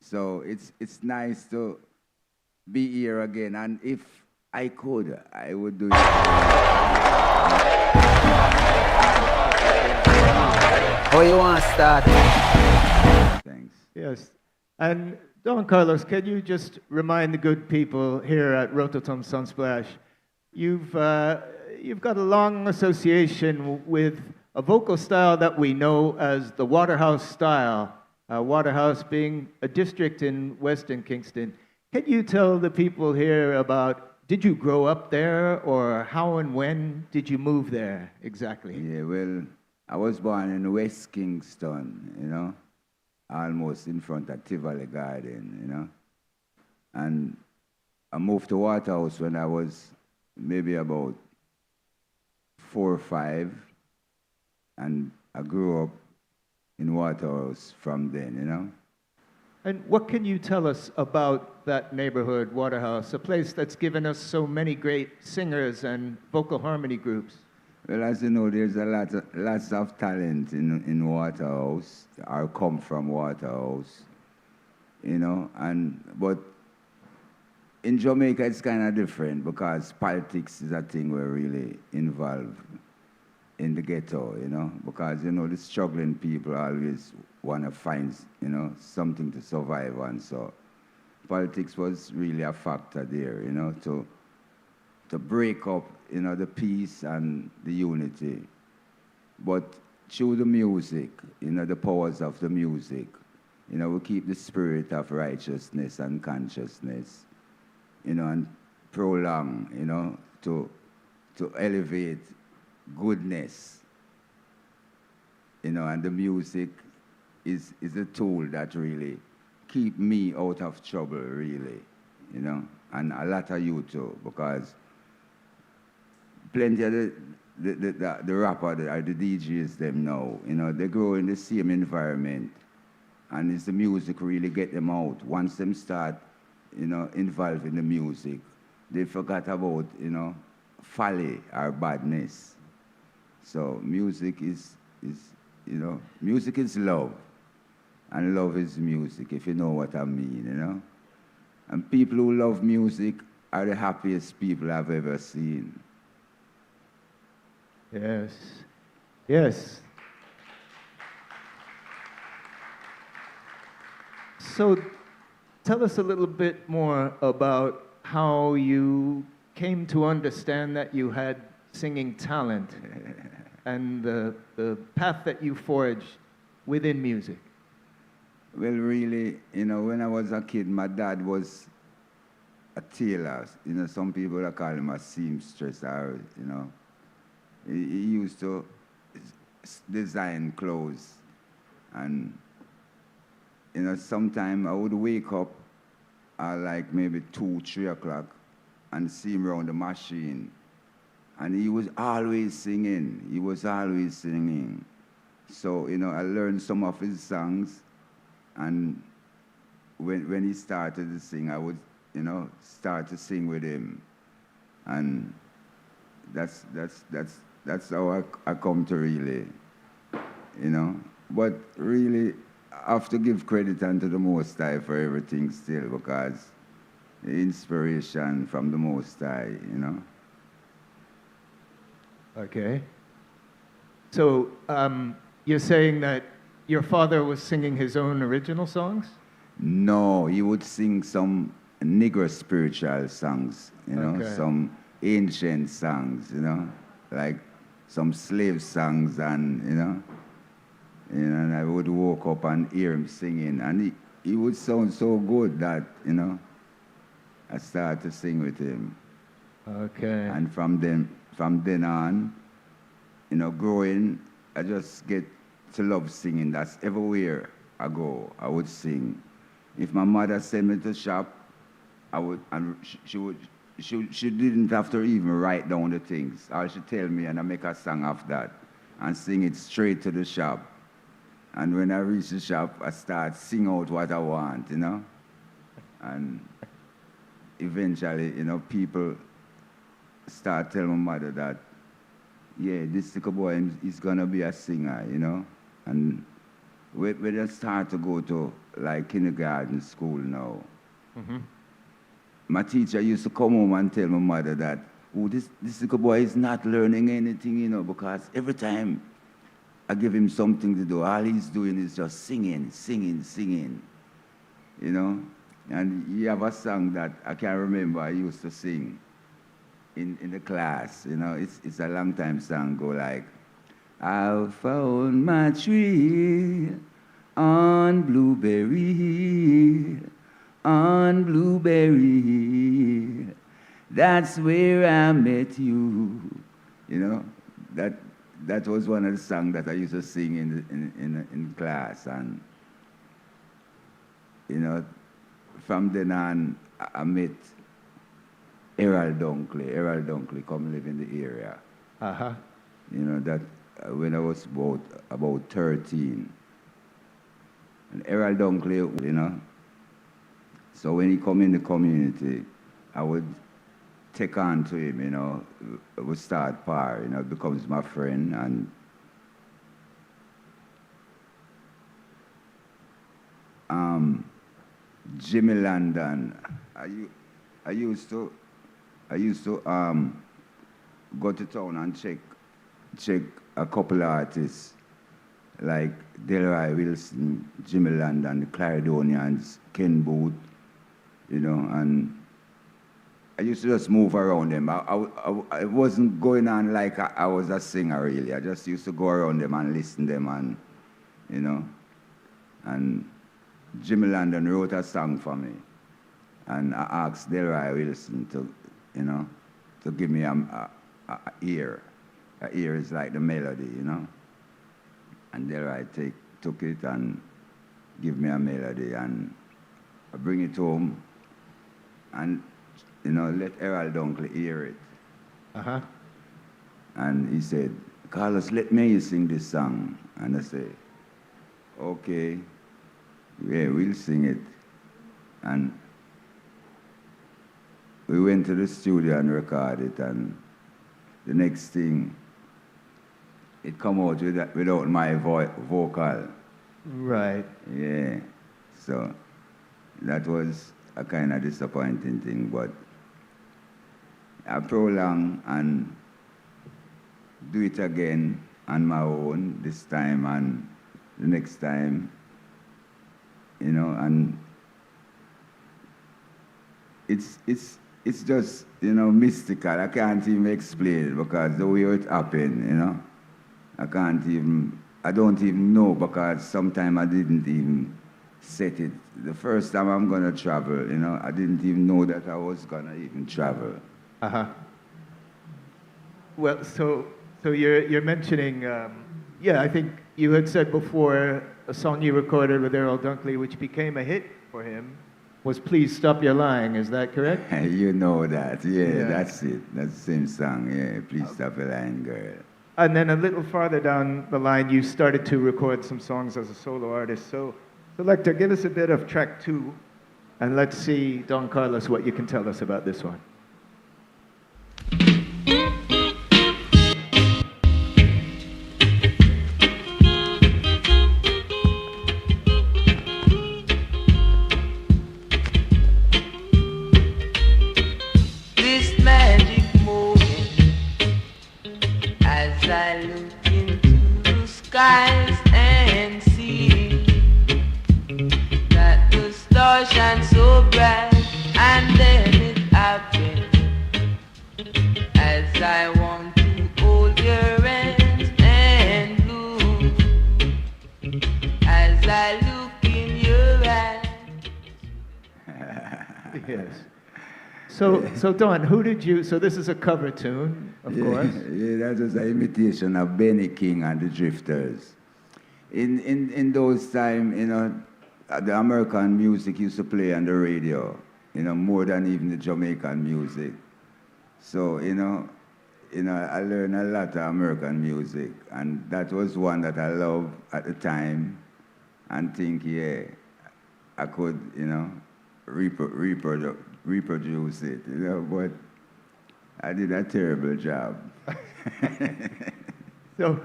So it's nice to be here again. And if I could, I would do it. How you want to start? Thanks. Yes. And Don Carlos, can you just remind the good people here at Rototom Sunsplash, you've got a long association with a vocal style that we know as the Waterhouse style, Waterhouse being a district in Western Kingston. Can you tell the people here about, did you grow up there, or how and when did you move there exactly? Yeah, well, I was born in West Kingston, you know, almost in front of Tivoli Garden, you know. And I moved to Waterhouse when I was maybe about 4 or 5, and I grew up in Waterhouse from then, you know. And what can you tell us about that neighborhood, Waterhouse, a place that's given us so many great singers and vocal harmony groups? Well, as you know, there's lots of talent in Waterhouse, or come from Waterhouse, you know. But in Jamaica, it's kind of different because politics is a thing we're really involved in the ghetto, you know, because, you know, the struggling people always want to find, you know, something to survive on. So politics was really a factor there, you know, to break up, you know, the peace and the unity. But through the music, you know, the powers of the music, you know, we keep the spirit of righteousness and consciousness, you know, and prolong, you know, to elevate goodness, you know, and the music is a tool that really keep me out of trouble, really, you know, and a lot of you too, because plenty of the rapper or the DJs them now, you know, they grow in the same environment, and it's the music really get them out. Once them start, you know, involved in the music, they forgot about, you know, folly or badness. So music is, you know, music is love, and love is music, if you know what I mean, you know. And people who love music are the happiest people I've ever seen. Yes. Yes. So tell us a little bit more about how you came to understand that you had singing talent and the path that you forged within music. Well, really, you know, when I was a kid, my dad was a tailor. You know, some people call him a seamstress, or, you know. He used to design clothes. And, you know, sometime I would wake up at like maybe 2, 3 o'clock and see him around the machine. And he was always singing. He was always singing. So, you know, I learned some of his songs. And when he started to sing, I would, you know, start to sing with him. And that's how I come to really, you know. But really, I have to give credit unto the Most High for everything still, because the inspiration from the Most High, you know. Okay. So you're saying that your father was singing his own original songs? No, he would sing some Negro spiritual songs, you know, Okay. some ancient songs, you know, like some slave songs, and, you know, and I would wake up and hear him singing, and he would sound so good that, you know, I started to sing with him. Okay. And from then on, you know, growing, I just get to love singing. That's everywhere I go, I would sing. If my mother sent me to shop, I would, and she didn't have to even write down the things. All she tell me, and I make a song of that and sing it straight to the shop. And when I reach the shop, I start sing out what I want, you know. And eventually, you know, people start telling my mother that, yeah, this little boy is gonna be a singer, you know. And we just start to go to like kindergarten school now. My teacher used to come home and tell my mother that, oh, this little boy is not learning anything, you know, because every time I give him something to do, all he's doing is just singing, singing, singing, you know. And he have a song that I can remember I used to sing in the class, you know. It's a long time song, go like, I found my tree on Blueberry Hill, on Blueberry Hill. That's where I met you. You know, that was one of the songs that I used to sing in class, and you know, from then on I met Errol Dunkley. Errol Dunkley come live in the area. You know that when I was about 13, and Errol Dunkley, you know. So when he come in the community, I would take on to him, you know. We start par, you know, becomes my friend, and Jimmy London. I used to go to town and check a couple artists like Delroy Wilson, Jimmy London, the Clarendonians, Ken Booth, you know, and I used to just move around them. I wasn't going on like I was a singer, really. I just used to go around them and listen to them, and, you know. And Jimmy London wrote a song for me. And I asked Delroy Wilson to, you know, to give me a ear. A ear is like the melody, you know. And Delroy took it and give me a melody, and I bring it home and, you know, let Errol Dunkley hear it. And he said, Carlos, let me sing this song. And I said, okay, yeah, we'll sing it. And we went to the studio and recorded it, and the next thing, it come out without my vocal. Right. Yeah. So that was a kind of disappointing thing, but I prolong and do it again on my own this time and the next time, you know, and it's just, you know, mystical. I can't even explain it because the way it happened, you know, I don't even know, because sometimes I didn't even set it. The first time I'm gonna travel, you know, I didn't even know that I was gonna even travel. Well, so you're mentioning, yeah, I think you had said before a song you recorded with Errol Dunkley, which became a hit for him, was Please Stop Your Lying. Is that correct? You know that, yeah, that's it. That's the same song, yeah, Please Stop Your Lying, Girl. And then a little farther down the line, you started to record some songs as a solo artist. So, Selector, give us a bit of track 2, and let's see, Don Carlos, what you can tell us about this one. This magic moment, as I look into the skies and see that the stars shine so bright, and then it happens as I want to hold your hands and look, as I look in your eyes. Yes. So Don, who did you, so this is a cover tune, of course. Yeah, that was an imitation of Benny King and the Drifters. In those times, you know, the American music used to play on the radio, you know, more than even the Jamaican music. So, you know, I learned a lot of American music, and that was one that I loved at the time, and think, yeah, I could, you know, reproduce it, you know, but I did a terrible job. So,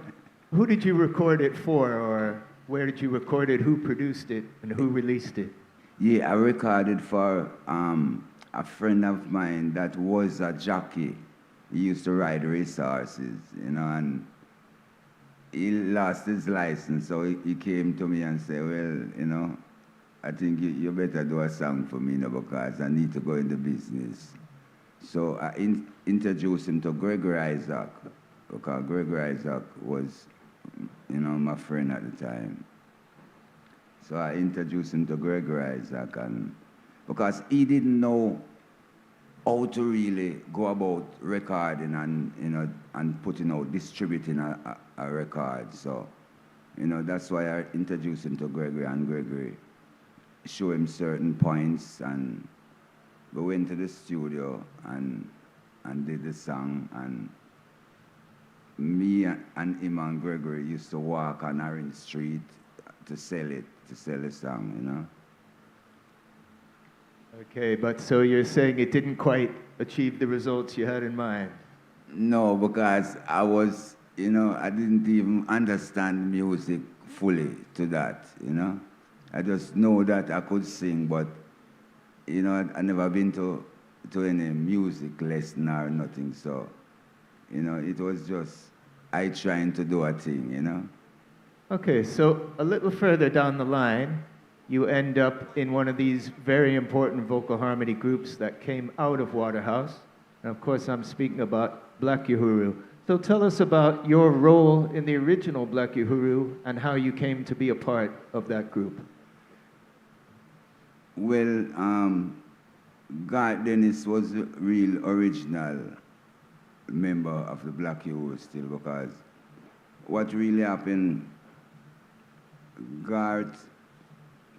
who did you record it for, or where did you record it? Who produced it? And who released it? Yeah, I recorded for a friend of mine that was a jockey. He used to ride racehorses, you know, and he lost his license, so he came to me and said, well, you know, I think you better do a song for me now because I need to go in the business. So I introduced him to Gregory Isaac, because Gregory Isaac was, you know, my friend at the time. So I introduced him to Gregory Isaac, and because he didn't know how to really go about recording and, you know, and putting out, distributing a record. So, you know, that's why I introduced him to Gregory, and Gregory showed him certain points, and we went to the studio and did the song, and me and him and Gregory used to walk on Orange Street to sell the song, you know. Okay, but so you're saying it didn't quite achieve the results you had in mind? No, because I was, you know, I didn't even understand music fully to that, you know. I just know that I could sing, but, you know, I never been to any music lesson or nothing, so, you know, it was just I trying to do a thing, you know. Okay, so a little further down the line, you end up in one of these very important vocal harmony groups that came out of Waterhouse. And of course, I'm speaking about Black Uhuru. So tell us about your role in the original Black Uhuru and how you came to be a part of that group. Well, Garth Dennis was the real original member of the Black Uhuru still, because what really happened, Garth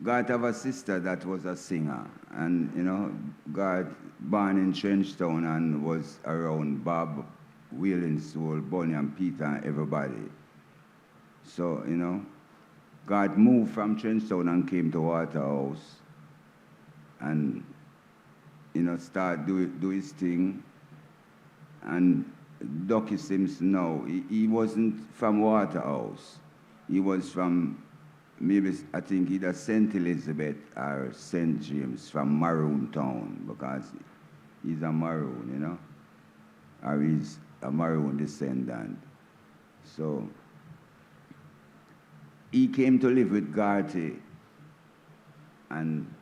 have a sister that was a singer, and, you know, Garth born in Trenchtown and was around Bob, Wailing Soul, Bonnie and Peter and everybody. So, you know, Garth moved from Trenchtown and came to Waterhouse and, you know, start do his thing. And Ducky Simpson, no, he wasn't from Waterhouse. He was from, maybe, I think either St. Elizabeth or St. James, from Maroon Town, because he's a Maroon, you know, or he's a Maroon descendant. So he came to live with Garty, and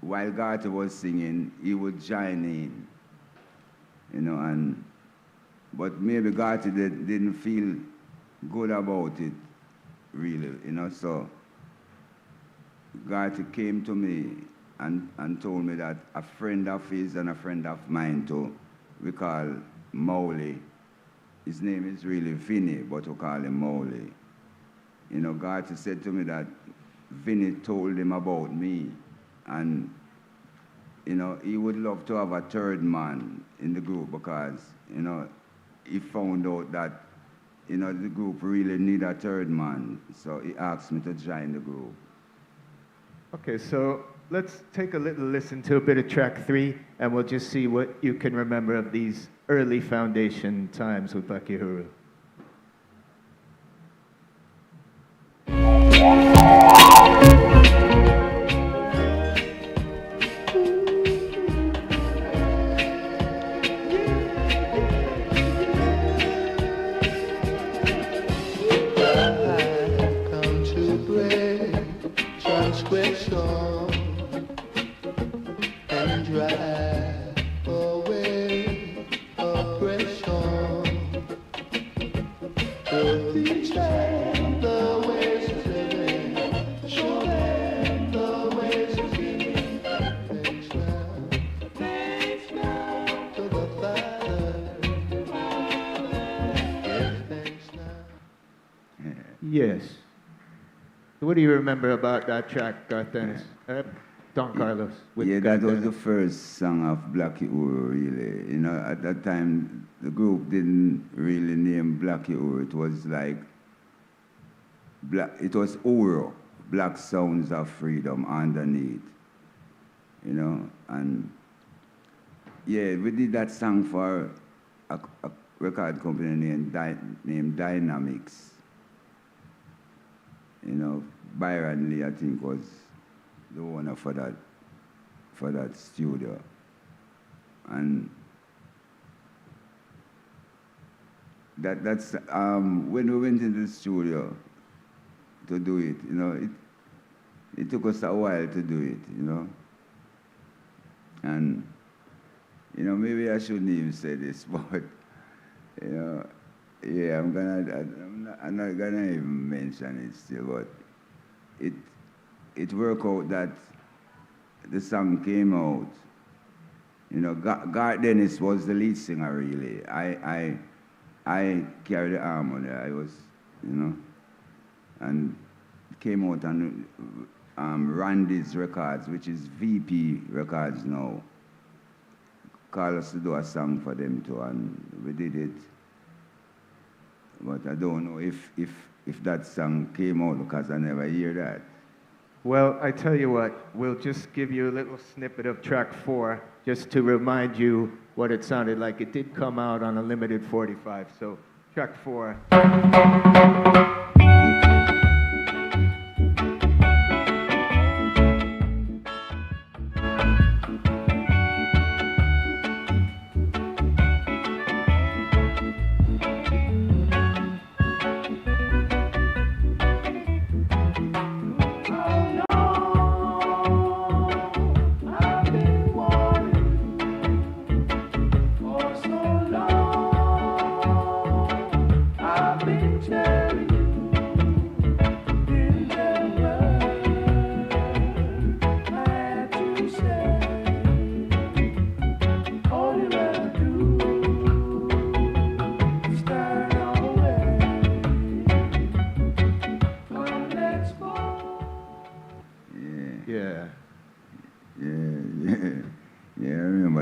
while Garty was singing, he would join in, you know, but maybe Garty didn't feel good about it, really, you know, so Garty came to me and told me that a friend of his and a friend of mine too, we call Mowley. His name is really Vinny, but we call him Mowley. You know, Garty said to me that Vinny told him about me, and, you know, he would love to have a third man in the group because, you know, he found out that, you know, the group really need a third man, so he asked me to join the group. Okay, so let's take a little listen to a bit of track 3, and we'll just see what you can remember of these early foundation times with Black Uhuru. Yes. What do you remember about that track, Garth Dennis? Don Carlos. Yeah, that was the first song of Black Uhuru, really. You know, at that time, the group didn't really name Black Uhuru. It was like, it was Uro, Black Sounds of Freedom underneath. You know, and yeah, we did that song for a record company named Dynamics. You know, Byron Lee, I think, was the owner for that studio. And that's when we went into the studio to do it, you know, it took us a while to do it, you know. And, you know, maybe I shouldn't even say this, but, you know, yeah, I'm not gonna even mention it still, but it worked out that the song came out. You know, Garth Dennis was the lead singer, really. I carried the harmony. I was, you know, and it came out on Randy's Records, which is VP Records now. Called us to do a song for them too, and we did it. But I don't know if that song came out because I never hear that. Well, I tell you what, we'll just give you a little snippet of track 4 just to remind you what it sounded like. It did come out on a limited 45, so track 4.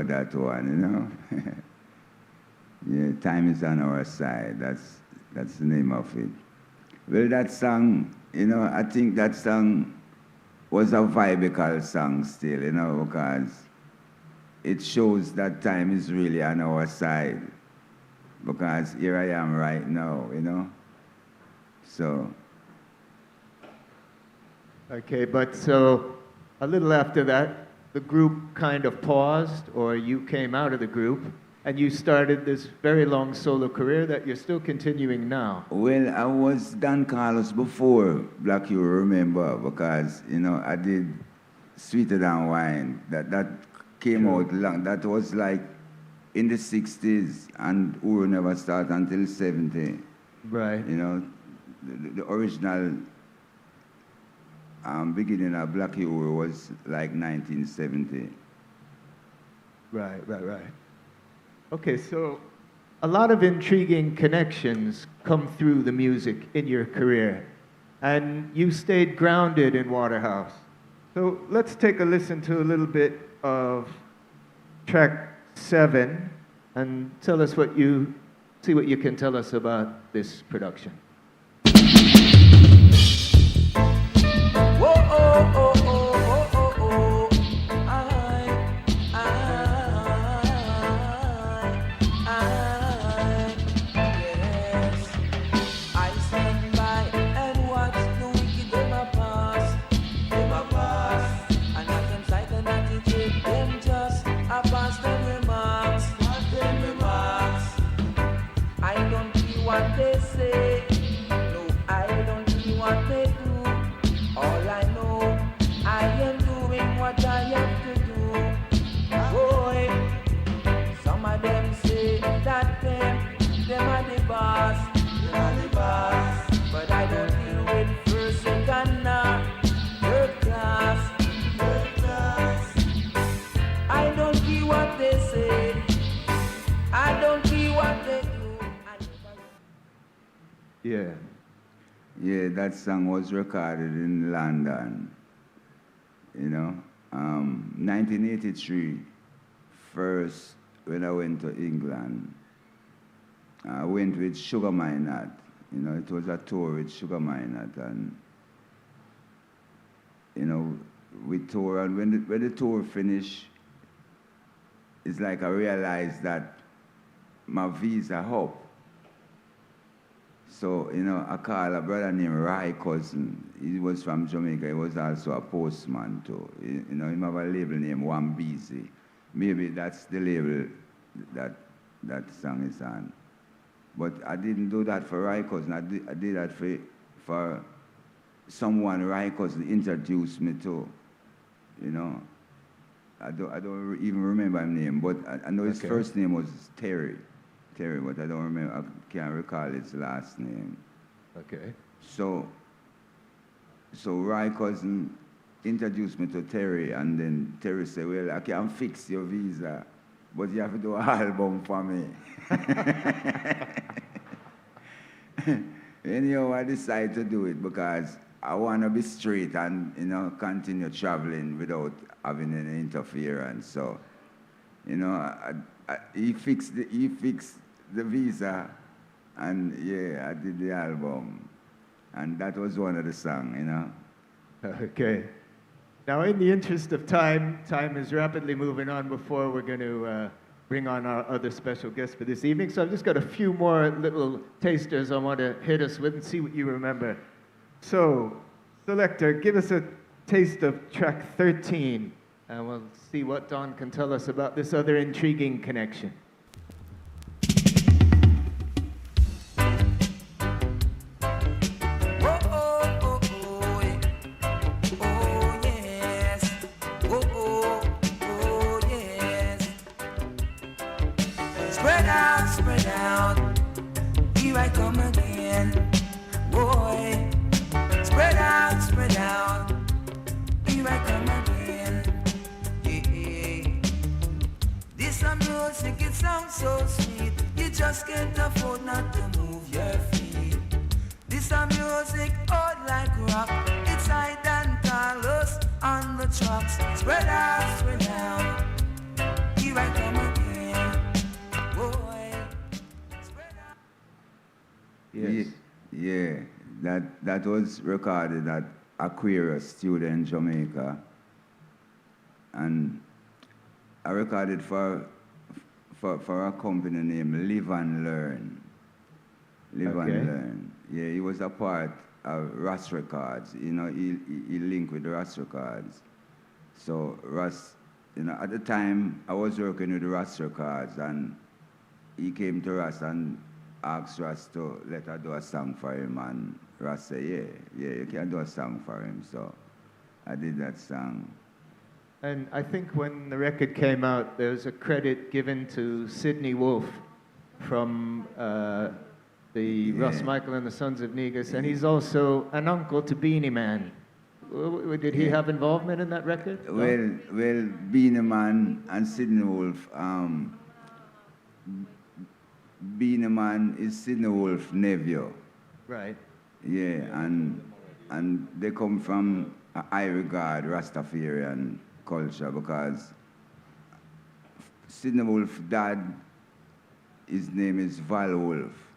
That one, you know. Yeah, time is on our side. That's the name of it. Well, that song, you know, I think that song was a vibical song still, you know, because it shows that time is really on our side. Because here I am right now, you know. So. Okay, but so a little after that, the group kind of paused, or you came out of the group, and you started this very long solo career that you're still continuing now. Well, I was Don Carlos before Black You remember, because, you know, I did Sweeter Than Wine. That came out long. That was like in the 60s, and Uru never started until 70. Right. You know, the original beginning of Black Uru was like 1970. Right. Okay, so a lot of intriguing connections come through the music in your career, and you stayed grounded in Waterhouse. So let's take a listen to a little bit of track 7 and tell us see what you can tell us about this production. Yeah, that song was recorded in London, you know. 1983, first when I went to England, I went with Sugar Minot. You know, it was a tour with Sugar Minot, and, you know, we toured, and when the tour finished, it's like I realized that my visa up. So, I call a brother named Rai Cousin. He was from Jamaica. He was also a postman too. He have a label named One Beezy. Maybe that's the label that song is on. But I didn't do that for Rai Cousin. I did that for someone Rai Cousin introduced me to. I don't even remember his name, but I know his first name was Terry, but I don't remember. I can't recall his last name. Okay. So Rai Cousin introduced me to Terry, and then Terry said, "Well, I can fix your visa, but you have to do an album for me." Anyhow, I decided to do it because I want to be straight and, continue traveling without having any interference. So, he fixed the visa, and yeah, I did the album. And that was one of the songs, Okay. Now, in the interest of time is rapidly moving on before we're going to bring on our other special guest for this evening. So I've just got a few more little tasters I want to hit us with and see what you remember. So, Selector, give us a taste of track 13, and we'll see what Don can tell us about this other intriguing connection. Spread out, here I come again, boy. Spread out, here I come again, yeah. This a music, it sounds so sweet, you just can't afford not to move your feet. This a music, old like rock, it's high than Carlos on the tracks. Spread out, here I come again, boy. Spread out. Yes. Yeah, that was recorded at Aquarius Studio in Jamaica. And I recorded for a company named Live and Learn. Live and Learn. Yeah, he was a part of Russ Records. He linked with Russ Records. So Russ, at the time I was working with Russ Records, and he came to Russ and asked Russ to let her do a song for him, and Russ said, yeah, you can do a song for him. So I did that song. And I think when the record came out, there was a credit given to Sidney Wolfe from the Ross Michael and the Sons of Negus, and he's also an uncle to Beanie Man. Did he have involvement in that record? Well, Beanie Man and Sidney Wolfe, Beanie Man is Sidney Wolfe's nephew. Right. Yeah, and they come from a high regard Rastafarian culture, because Sidney Wolfe's dad, his name is Val Wolfe.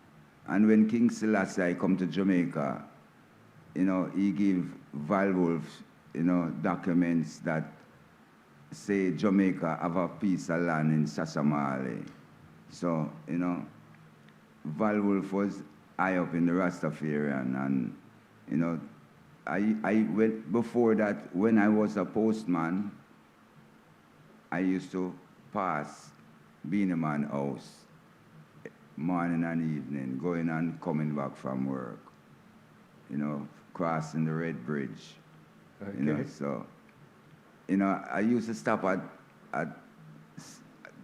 And when King Selassie come to Jamaica, he gave Val Wolfe, documents that say Jamaica have a piece of land in Sasamale. So, Val Wolfe was high up in the Rastafarian, and, I went before that, when I was a postman, I used to pass Beanie Man house morning and evening, going and coming back from work, crossing the Red Bridge. Okay. So, I used to stop at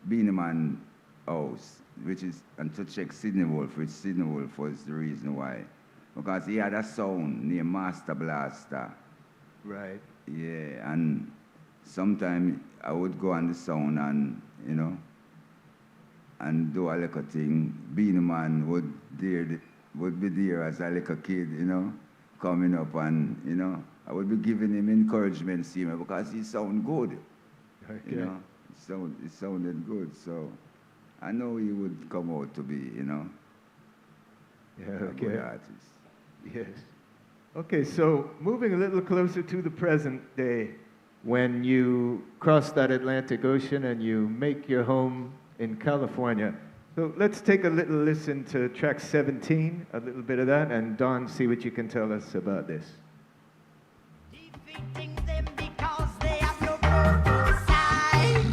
Beanie Man house, and to check Sidney Wolfe, which Sidney Wolfe was the reason why. Because he had a sound named Master Blaster. Right. Yeah, and sometimes I would go on the sound and, and do a little thing. Beanie Man would be there as a little kid, coming up, and, I would be giving him encouragement, see me, because he sounded good. Okay. It sounded good, so I know he would come out to be, a good artist. Yes. Okay, so moving a little closer to the present day, when you cross that Atlantic Ocean and you make your home in California, So let's take a little listen to track 17, a little bit of that, and Don, see what you can tell us about this. Defeating them because they have no purpose. I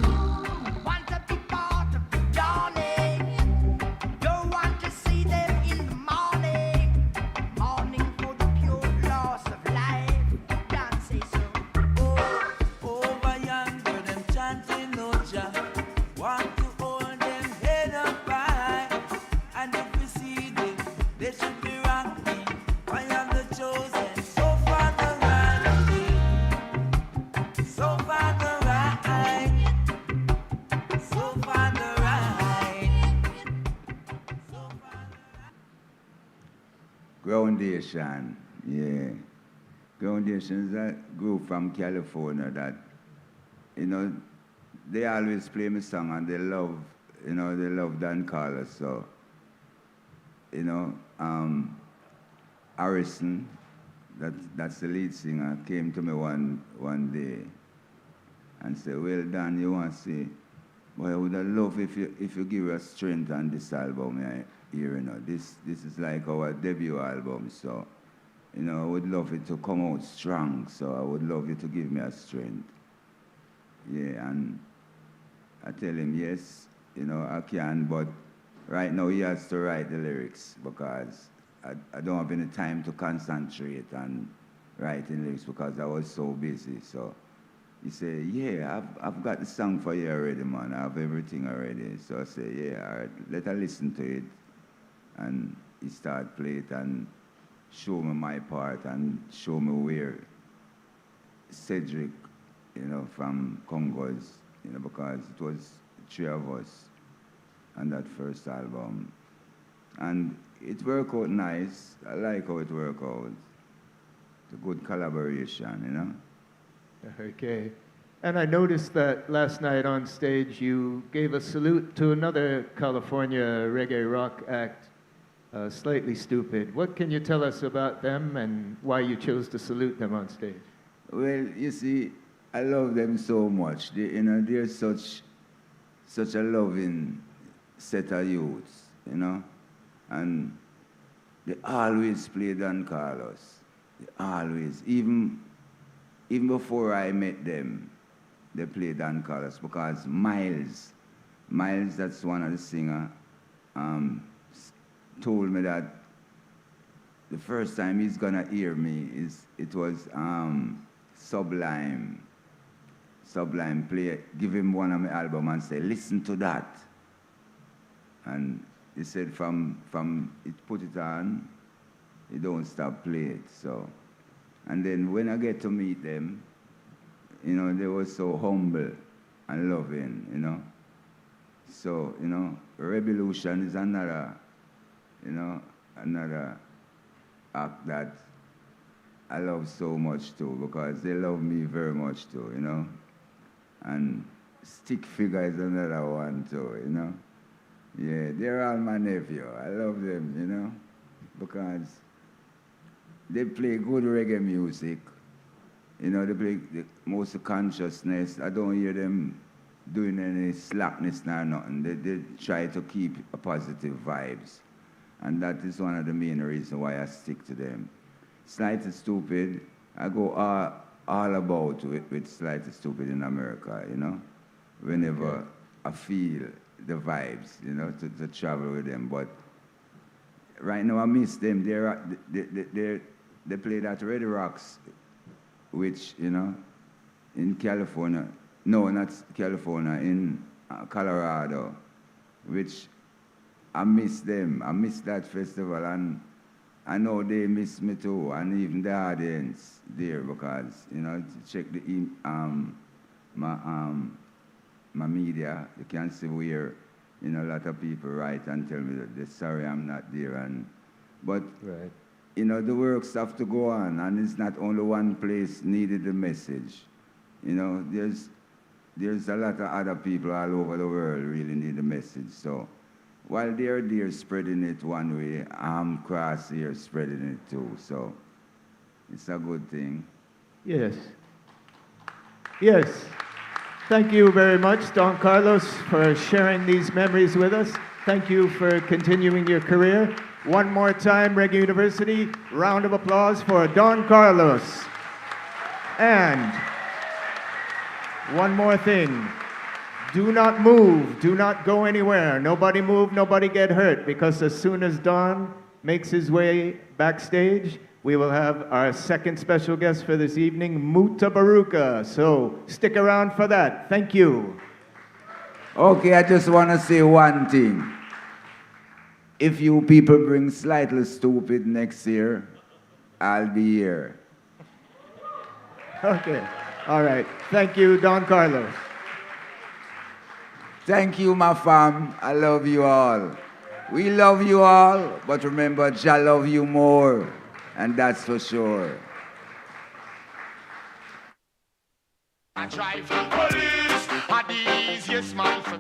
want to be part of the dawning. Don't want to see them in the morning. Morning for the pure loss of life. Can't say so. Oh, over yonder, them chanting no Jah. Want to hold them head up high. And if we see them, they should be ranking. I am the chosen, so far the right. So far the right. So far the right. So far the right. Groundation, yeah. Groundation is a group from California that, they always play my song and they love Dan Carlos. So, Harrison, that's the lead singer, came to me one day and said, well, Dan, you want to see, boy, I would have loved if you give us strength on this album here, This is like our debut album, so, I would love it to come out strong, so I would love you to give me a strength. Yeah, and I tell him, yes, I can, but right now he has to write the lyrics because I don't have any time to concentrate on writing lyrics because I was so busy. So he said, yeah, I've got the song for you already, man. I have everything already. So I said, yeah, all right, let her listen to it. And he started playing it and show me my part and show me where Cedric, from Congos, because it was three of us on that first album. And it worked out nice. I like how it worked out. It's a good collaboration, Okay. And I noticed that last night on stage you gave a salute to another California reggae rock act, Slightly Stupid. What can you tell us about them and why you chose to salute them on stage? Well, you see, I love them so much. They're such a loving set of youths, and they always play Dan Carlos. They always, even before I met them, they played Dan Carlos because Miles, that's one of the singers, told me that the first time he's gonna hear me it was Sublime. Sublime give him one of my album and say, listen to that. And he said from it put it on, he don't stop play it. So, and then when I get to meet them, they were so humble and loving, So, Revolution is another act that I love so much too, because they love me very much too, And Stick Figure is another one too, Yeah, they're all my nephew. I love them, because they play good reggae music. They play the most consciousness. I don't hear them doing any slackness nor nothing. They try to keep a positive vibes. And that is one of the main reasons why I stick to them. Slightly Stupid, I go all about with Slightly Stupid in America, whenever I feel the vibes, to travel with them. But right now I miss them. They play that Red Rocks, which, in California, no, not California, in Colorado, which I miss them. I miss that festival, and I know they miss me too, and even the audience there, because, to check my media, you can see where, a lot of people write and tell me that they're sorry I'm not there. But, Right. The works have to go on, and it's not only one place needed the message. There's a lot of other people all over the world really need the message. So while they're there spreading it one way, I'm cross here spreading it too. So it's a good thing. Yes. Yes. Thank you very much, Don Carlos, for sharing these memories with us. Thank you for continuing your career. One more time, Reggae University, round of applause for Don Carlos. And one more thing. Do not move. Do not go anywhere. Nobody move, nobody get hurt, because as soon as Don makes his way backstage, we will have our second special guest for this evening, Muta Baruka. So stick around for that. Thank you. Okay, I just want to say one thing. If you people bring Slightly Stupid next year, I'll be here. Okay. All right. Thank you, Don Carlos. Thank you, my fam. I love you all. We love you all, but remember, Jah love you more. And that's for sure. I drive police, are the easiest man for